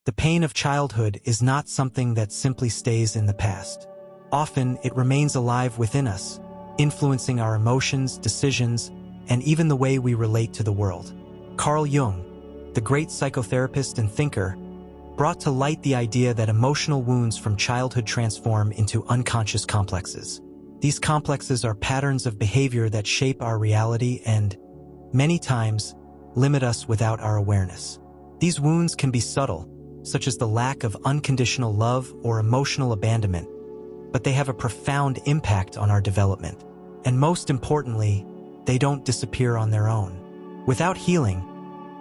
The pain of childhood is not something that simply stays in the past. Often, it remains alive within us, influencing our emotions, decisions, and even the way we relate to the world. Carl Jung, the great psychotherapist and thinker, brought to light the idea that emotional wounds from childhood transform into unconscious complexes. These complexes are patterns of behavior that shape our reality and, many times, limit us without our awareness. These wounds can be subtle, such as the lack of unconditional love or emotional abandonment, but they have a profound impact on our development. And most importantly, they don't disappear on their own. Without healing,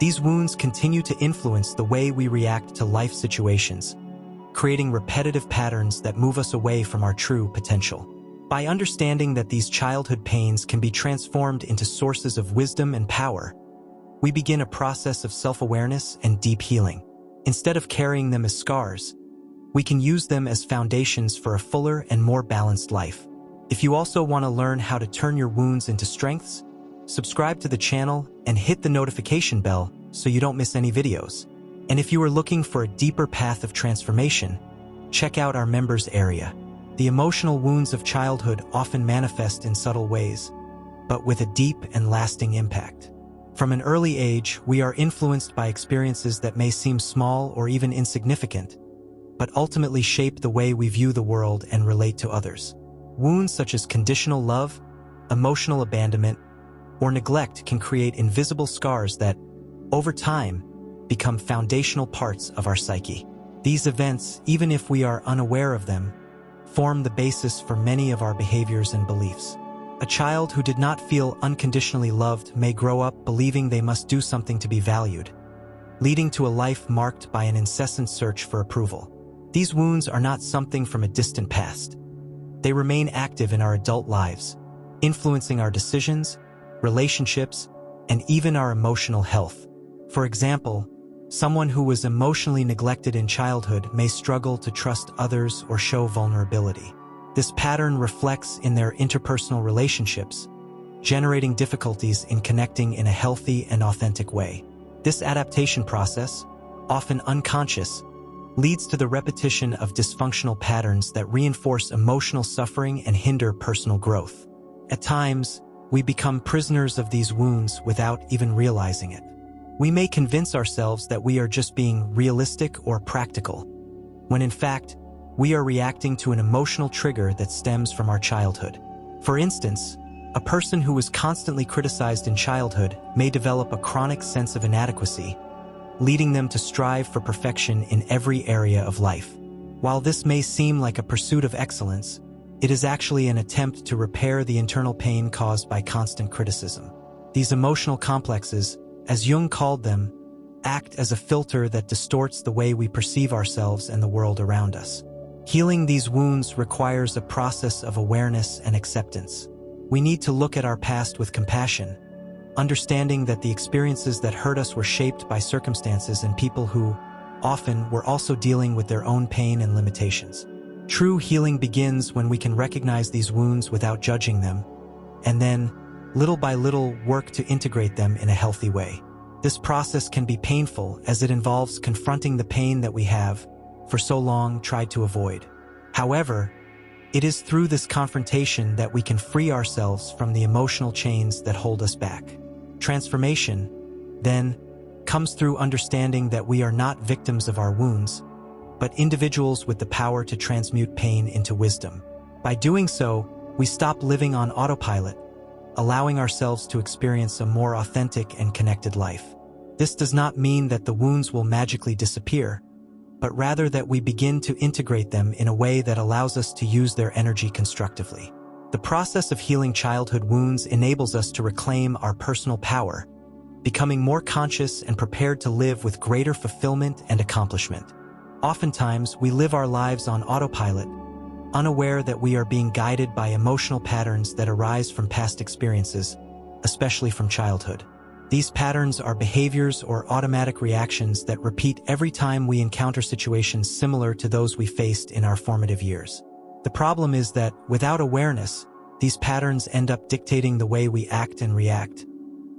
these wounds continue to influence the way we react to life situations, creating repetitive patterns that move us away from our true potential. By understanding that these childhood pains can be transformed into sources of wisdom and power, we begin a process of self-awareness and deep healing. Instead of carrying them as scars, we can use them as foundations for a fuller and more balanced life. If you also want to learn how to turn your wounds into strengths, subscribe to the channel and hit the notification bell so you don't miss any videos. And if you are looking for a deeper path of transformation, check out our members area. The emotional wounds of childhood often manifest in subtle ways, but with a deep and lasting impact. From an early age, we are influenced by experiences that may seem small or even insignificant, but ultimately shape the way we view the world and relate to others. Wounds such as conditional love, emotional abandonment, or neglect can create invisible scars that, over time, become foundational parts of our psyche. These events, even if we are unaware of them, form the basis for many of our behaviors and beliefs. A child who did not feel unconditionally loved may grow up believing they must do something to be valued, leading to a life marked by an incessant search for approval. These wounds are not something from a distant past. They remain active in our adult lives, influencing our decisions, relationships, and even our emotional health. For example, someone who was emotionally neglected in childhood may struggle to trust others or show vulnerability. This pattern reflects in their interpersonal relationships, generating difficulties in connecting in a healthy and authentic way. This adaptation process, often unconscious, leads to the repetition of dysfunctional patterns that reinforce emotional suffering and hinder personal growth. At times, we become prisoners of these wounds without even realizing it. We may convince ourselves that we are just being realistic or practical, when in fact, we are reacting to an emotional trigger that stems from our childhood. For instance, a person who was constantly criticized in childhood may develop a chronic sense of inadequacy, leading them to strive for perfection in every area of life. While this may seem like a pursuit of excellence, it is actually an attempt to repair the internal pain caused by constant criticism. These emotional complexes, as Jung called them, act as a filter that distorts the way we perceive ourselves and the world around us. Healing these wounds requires a process of awareness and acceptance. We need to look at our past with compassion, understanding that the experiences that hurt us were shaped by circumstances and people who, often, were also dealing with their own pain and limitations. True healing begins when we can recognize these wounds without judging them, and then, little by little, work to integrate them in a healthy way. This process can be painful as it involves confronting the pain that we have, for so long, tried to avoid. However, it is through this confrontation that we can free ourselves from the emotional chains that hold us back. Transformation, then, comes through understanding that we are not victims of our wounds, but individuals with the power to transmute pain into wisdom. By doing so, we stop living on autopilot, allowing ourselves to experience a more authentic and connected life. This does not mean that the wounds will magically disappear, but rather that we begin to integrate them in a way that allows us to use their energy constructively. The process of healing childhood wounds enables us to reclaim our personal power, becoming more conscious and prepared to live with greater fulfillment and accomplishment. Oftentimes, we live our lives on autopilot, unaware that we are being guided by emotional patterns that arise from past experiences, especially from childhood. These patterns are behaviors or automatic reactions that repeat every time we encounter situations similar to those we faced in our formative years. The problem is that, without awareness, these patterns end up dictating the way we act and react,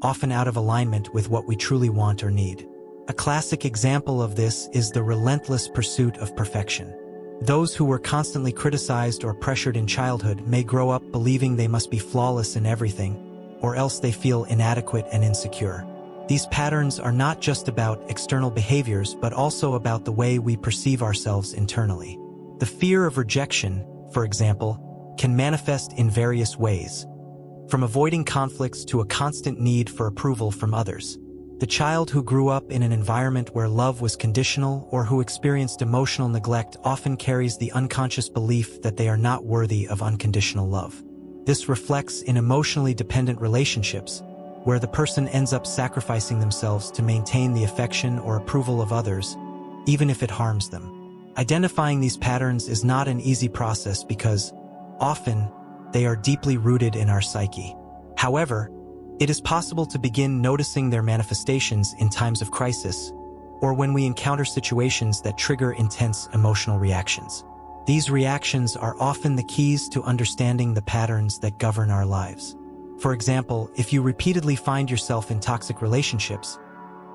often out of alignment with what we truly want or need. A classic example of this is the relentless pursuit of perfection. Those who were constantly criticized or pressured in childhood may grow up believing they must be flawless in everything, or else they feel inadequate and insecure. These patterns are not just about external behaviors, but also about the way we perceive ourselves internally. The fear of rejection, for example, can manifest in various ways, from avoiding conflicts to a constant need for approval from others. The child who grew up in an environment where love was conditional or who experienced emotional neglect often carries the unconscious belief that they are not worthy of unconditional love. This reflects in emotionally dependent relationships, where the person ends up sacrificing themselves to maintain the affection or approval of others, even if it harms them. Identifying these patterns is not an easy process because, often, they are deeply rooted in our psyche. However, it is possible to begin noticing their manifestations in times of crisis, or when we encounter situations that trigger intense emotional reactions. These reactions are often the keys to understanding the patterns that govern our lives. For example, if you repeatedly find yourself in toxic relationships,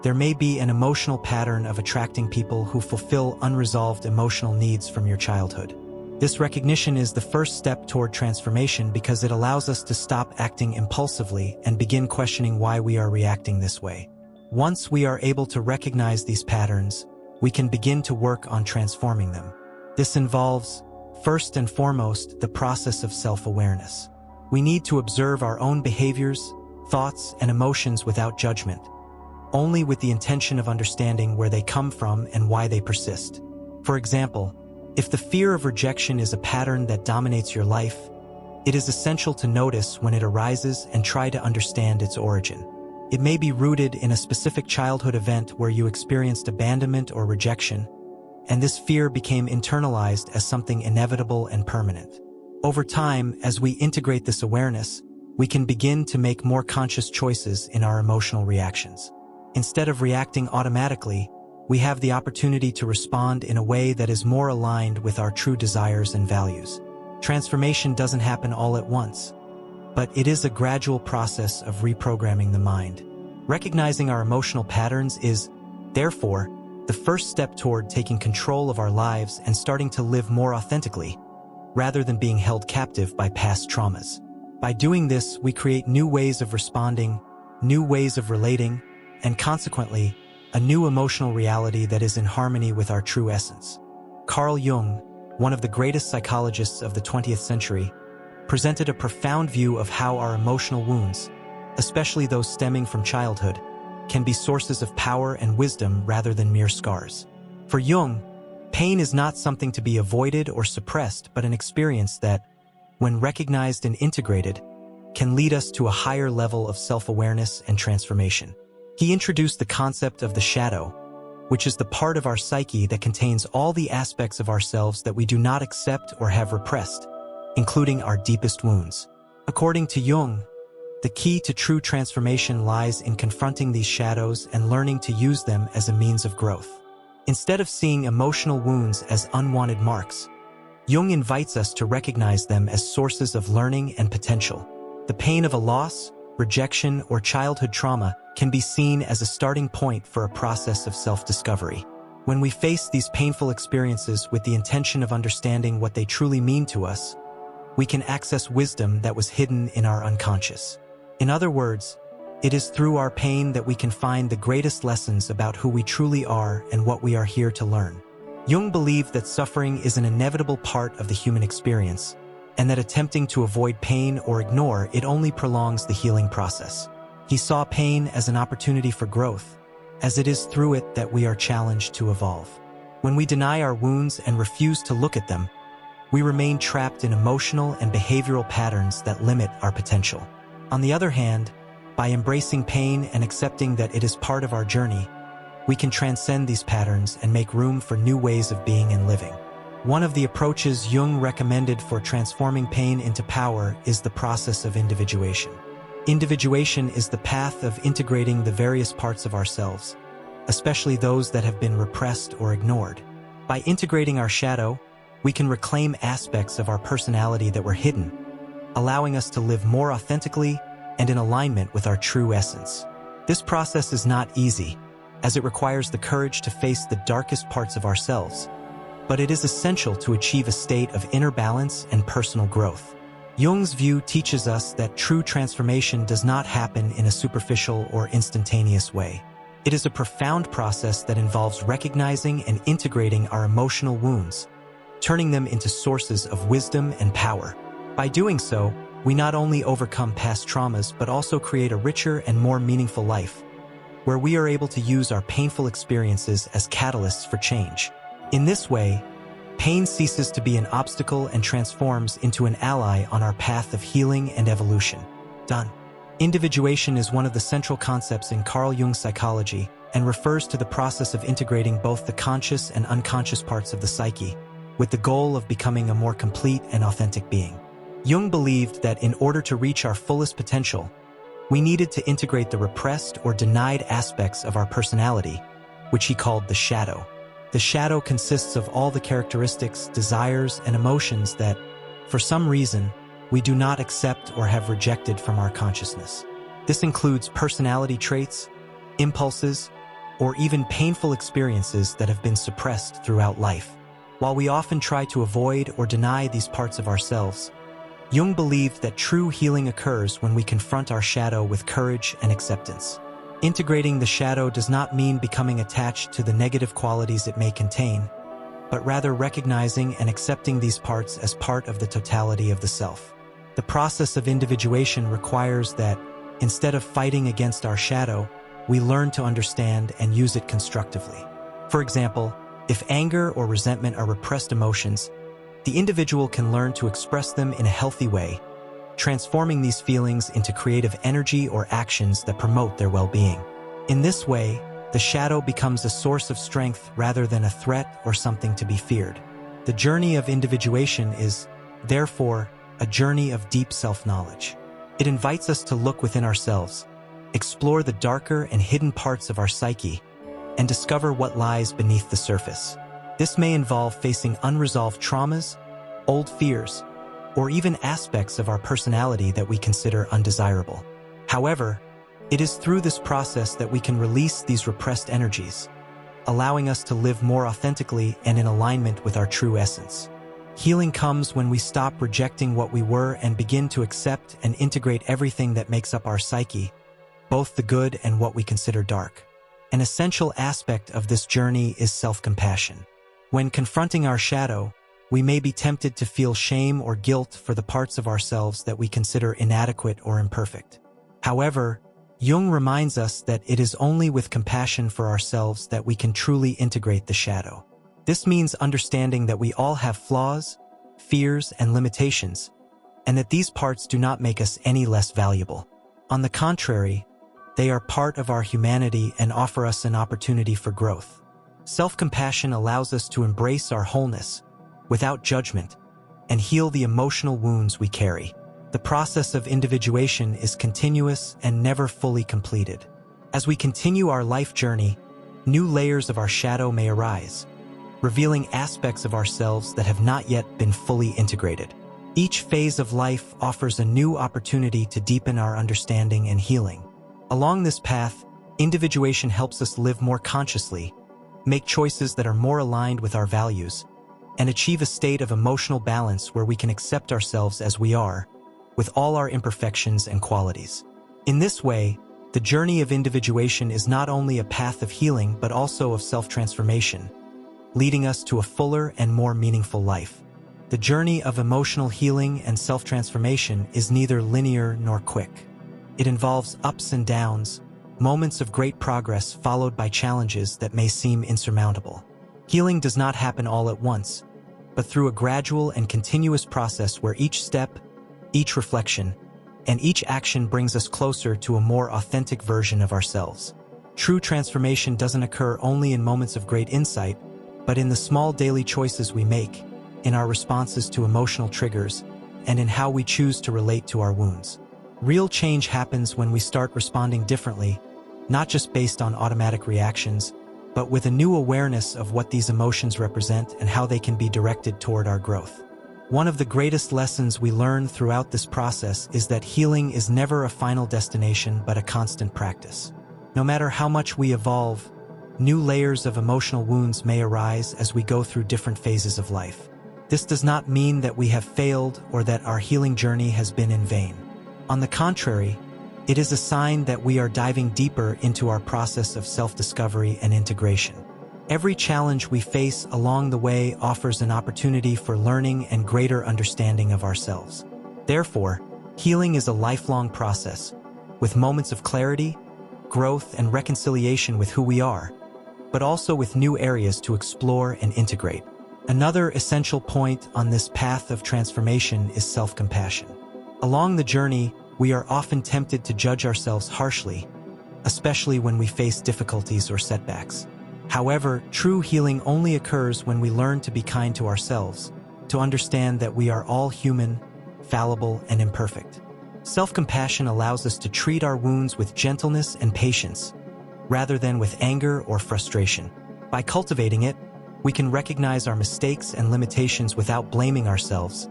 there may be an emotional pattern of attracting people who fulfill unresolved emotional needs from your childhood. This recognition is the first step toward transformation because it allows us to stop acting impulsively and begin questioning why we are reacting this way. Once we are able to recognize these patterns, we can begin to work on transforming them. This involves, first and foremost, the process of self-awareness. We need to observe our own behaviors, thoughts, and emotions without judgment, only with the intention of understanding where they come from and why they persist. For example, if the fear of rejection is a pattern that dominates your life, it is essential to notice when it arises and try to understand its origin. It may be rooted in a specific childhood event where you experienced abandonment or rejection, and this fear became internalized as something inevitable and permanent. Over time, as we integrate this awareness, we can begin to make more conscious choices in our emotional reactions. Instead of reacting automatically, we have the opportunity to respond in a way that is more aligned with our true desires and values. Transformation doesn't happen all at once, but it is a gradual process of reprogramming the mind. Recognizing our emotional patterns is, therefore, the first step toward taking control of our lives and starting to live more authentically, rather than being held captive by past traumas. By doing this, we create new ways of responding, new ways of relating, and consequently, a new emotional reality that is in harmony with our true essence. Carl Jung, one of the greatest psychologists of the 20th century, presented a profound view of how our emotional wounds, especially those stemming from childhood, can be sources of power and wisdom rather than mere scars. For Jung, pain is not something to be avoided or suppressed, but an experience that, when recognized and integrated, can lead us to a higher level of self-awareness and transformation. He introduced the concept of the shadow, which is the part of our psyche that contains all the aspects of ourselves that we do not accept or have repressed, including our deepest wounds. According to Jung, the key to true transformation lies in confronting these shadows and learning to use them as a means of growth. Instead of seeing emotional wounds as unwanted marks, Jung invites us to recognize them as sources of learning and potential. The pain of a loss, rejection, or childhood trauma can be seen as a starting point for a process of self-discovery. When we face these painful experiences with the intention of understanding what they truly mean to us, we can access wisdom that was hidden in our unconscious. In other words, it is through our pain that we can find the greatest lessons about who we truly are and what we are here to learn. Jung believed that suffering is an inevitable part of the human experience, and that attempting to avoid pain or ignore it only prolongs the healing process. He saw pain as an opportunity for growth, as it is through it that we are challenged to evolve. When we deny our wounds and refuse to look at them, we remain trapped in emotional and behavioral patterns that limit our potential. On the other hand, by embracing pain and accepting that it is part of our journey, we can transcend these patterns and make room for new ways of being and living. One of the approaches Jung recommended for transforming pain into power is the process of individuation. Individuation is the path of integrating the various parts of ourselves, especially those that have been repressed or ignored. By integrating our shadow, we can reclaim aspects of our personality that were hidden, allowing us to live more authentically and in alignment with our true essence. This process is not easy, as it requires the courage to face the darkest parts of ourselves. But it is essential to achieve a state of inner balance and personal growth. Jung's view teaches us that true transformation does not happen in a superficial or instantaneous way. It is a profound process that involves recognizing and integrating our emotional wounds, turning them into sources of wisdom and power. By doing so, we not only overcome past traumas but also create a richer and more meaningful life, where we are able to use our painful experiences as catalysts for change. In this way, pain ceases to be an obstacle and transforms into an ally on our path of healing and evolution. Done. Individuation is one of the central concepts in Carl Jung's psychology and refers to the process of integrating both the conscious and unconscious parts of the psyche, with the goal of becoming a more complete and authentic being. Jung believed that in order to reach our fullest potential, we needed to integrate the repressed or denied aspects of our personality, which he called the shadow. The shadow consists of all the characteristics, desires, and emotions that, for some reason, we do not accept or have rejected from our consciousness. This includes personality traits, impulses, or even painful experiences that have been suppressed throughout life. While we often try to avoid or deny these parts of ourselves, Jung believed that true healing occurs when we confront our shadow with courage and acceptance. Integrating the shadow does not mean becoming attached to the negative qualities it may contain, but rather recognizing and accepting these parts as part of the totality of the self. The process of individuation requires that, instead of fighting against our shadow, we learn to understand and use it constructively. For example, if anger or resentment are repressed emotions, the individual can learn to express them in a healthy way, transforming these feelings into creative energy or actions that promote their well-being. In this way, the shadow becomes a source of strength rather than a threat or something to be feared. The journey of individuation is, therefore, a journey of deep self-knowledge. It invites us to look within ourselves, explore the darker and hidden parts of our psyche, and discover what lies beneath the surface. This may involve facing unresolved traumas, old fears, or even aspects of our personality that we consider undesirable. However, it is through this process that we can release these repressed energies, allowing us to live more authentically and in alignment with our true essence. Healing comes when we stop rejecting what we were and begin to accept and integrate everything that makes up our psyche, both the good and what we consider dark. An essential aspect of this journey is self-compassion. When confronting our shadow, we may be tempted to feel shame or guilt for the parts of ourselves that we consider inadequate or imperfect. However, Jung reminds us that it is only with compassion for ourselves that we can truly integrate the shadow. This means understanding that we all have flaws, fears, and limitations, and that these parts do not make us any less valuable. On the contrary, they are part of our humanity and offer us an opportunity for growth. Self-compassion allows us to embrace our wholeness, without judgment, and heal the emotional wounds we carry. The process of individuation is continuous and never fully completed. As we continue our life journey, new layers of our shadow may arise, revealing aspects of ourselves that have not yet been fully integrated. Each phase of life offers a new opportunity to deepen our understanding and healing. Along this path, individuation helps us live more consciously, make choices that are more aligned with our values, and achieve a state of emotional balance where we can accept ourselves as we are, with all our imperfections and qualities. In this way, the journey of individuation is not only a path of healing but also of self-transformation, leading us to a fuller and more meaningful life. The journey of emotional healing and self-transformation is neither linear nor quick. It involves ups and downs, moments of great progress followed by challenges that may seem insurmountable. Healing does not happen all at once, but through a gradual and continuous process where each step, each reflection, and each action brings us closer to a more authentic version of ourselves. True transformation doesn't occur only in moments of great insight, but in the small daily choices we make, in our responses to emotional triggers, and in how we choose to relate to our wounds. Real change happens when we start responding differently, not just based on automatic reactions, but with a new awareness of what these emotions represent and how they can be directed toward our growth. One of the greatest lessons we learn throughout this process is that healing is never a final destination but a constant practice. No matter how much we evolve, new layers of emotional wounds may arise as we go through different phases of life. This does not mean that we have failed or that our healing journey has been in vain. On the contrary, it is a sign that we are diving deeper into our process of self-discovery and integration. Every challenge we face along the way offers an opportunity for learning and greater understanding of ourselves. Therefore, healing is a lifelong process, with moments of clarity, growth, and reconciliation with who we are, but also with new areas to explore and integrate. Another essential point on this path of transformation is self-compassion. Along the journey, we are often tempted to judge ourselves harshly, especially when we face difficulties or setbacks. However, true healing only occurs when we learn to be kind to ourselves, to understand that we are all human, fallible, and imperfect. Self-compassion allows us to treat our wounds with gentleness and patience, rather than with anger or frustration. By cultivating it, we can recognize our mistakes and limitations without blaming ourselves,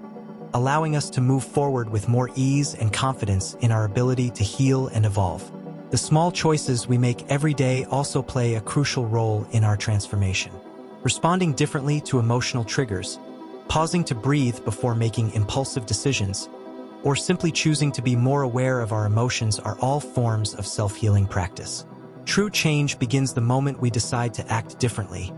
allowing us to move forward with more ease and confidence in our ability to heal and evolve. The small choices we make every day also play a crucial role in our transformation. Responding differently to emotional triggers, pausing to breathe before making impulsive decisions, or simply choosing to be more aware of our emotions are all forms of self-healing practice. True change begins the moment we decide to act differently,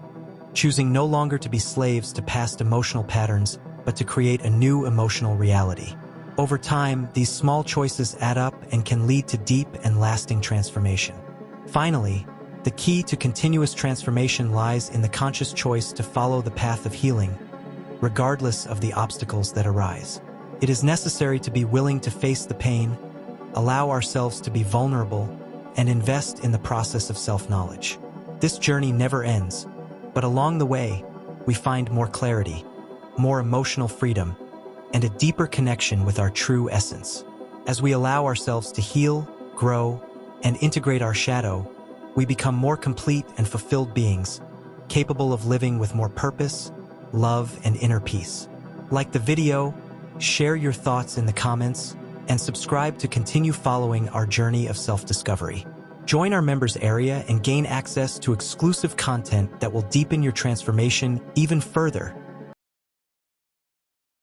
choosing no longer to be slaves to past emotional patterns, but to create a new emotional reality. Over time, these small choices add up and can lead to deep and lasting transformation. Finally, the key to continuous transformation lies in the conscious choice to follow the path of healing, regardless of the obstacles that arise. It is necessary to be willing to face the pain, allow ourselves to be vulnerable, and invest in the process of self-knowledge. This journey never ends, but along the way, we find more clarity, more emotional freedom, and a deeper connection with our true essence. As we allow ourselves to heal, grow, and integrate our shadow, we become more complete and fulfilled beings, capable of living with more purpose, love, and inner peace. Like the video, share your thoughts in the comments, and subscribe to continue following our journey of self-discovery. Join our members area and gain access to exclusive content that will deepen your transformation even further.